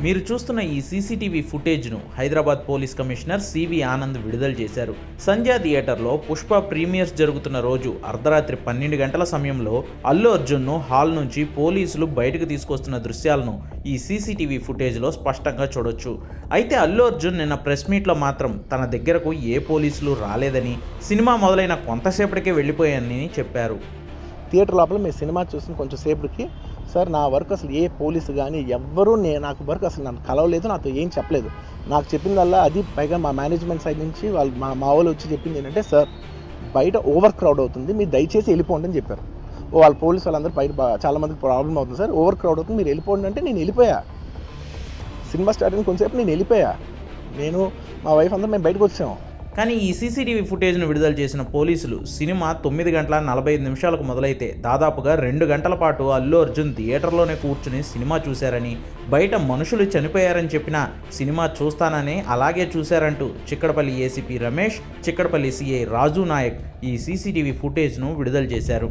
మీరు చూస్తున్న ఈ సీసీటీవీ ఫుటేజ్ను Hyderabad police commissioner CV Anand విడుదల చేశారు. సంధ్యా థియేటర్లో పుష్ప ప్రీమియర్స్ జరుగుతున్న రోజు అర్ధరాత్రి 12 గంటల సమయంలో అల్లు అర్జున్ను హాల్ నుంచి పోలీసులు బయటకు తీసుకొస్తున్న దృశ్యాలను ఈ సీసీటీవీ ఫుటేజ్లో స్పష్టంగా చూడొచ్చు. అయితే అల్లు అర్జున్ నిన్న ప్రెస్ మీట్లో మాత్రం తన దగ్గరకు ఏ పోలీసులు రాలేదని, సినిమా మొదలైన కొంతసేపటికే వెళ్ళిపోయానని చెప్పారు. థియేటర్ లోపల మీ సినిమా చూసిన కొంచెం సేపటికి సార్ నా వర్క్ అసలు ఏ పోలీసు కానీ ఎవ్వరూ నాకు వర్క్ అసలు నన్ను కలవలేదు, నాతో ఏం చెప్పలేదు. నాకు చెప్పిందల్లా అది పైగా మా మేనేజ్మెంట్ సైడ్ నుంచి వాళ్ళు మా వాళ్ళు వచ్చి చెప్పింది ఏంటంటే, సార్ బయట ఓవర్ క్రౌడ్ అవుతుంది, మీరు దయచేసి వెళ్ళిపోండి అని చెప్పారు. వాళ్ళ పోలీసు వాళ్ళందరూ బయట చాలామందికి ప్రాబ్లం అవుతుంది సార్, ఓవర్ క్రౌడ్ అవుతుంది, మీరు వెళ్ళిపోండి అంటే నేను వెళ్ళిపోయా. సినిమా స్టార్ట్ అయిన కొంతసేపు నేను వెళ్ళిపోయా. నేను మా వైఫ్ అందరూ మేము బయటకు వచ్చాము. కానీ ఈ సీసీటీవీ ఫుటేజ్ను విడుదల చేసిన పోలీసులు సినిమా 9 గంటల 45 నిమిషాలకు మొదలైతే దాదాపుగా 2 గంటల పాటు అల్లు అర్జున్ థియేటర్లోనే కూర్చుని సినిమా చూశారని, బయట మనుషులు చనిపోయారని చెప్పినా సినిమా చూస్తానని అలాగే చూశారంటూ చిక్కడపల్లి ఏసీపీ రమేష్, చిక్కడపల్లి సిఐ రాజు నాయక్ ఈ సీసీటీవీ ఫుటేజ్ను విడుదల చేశారు.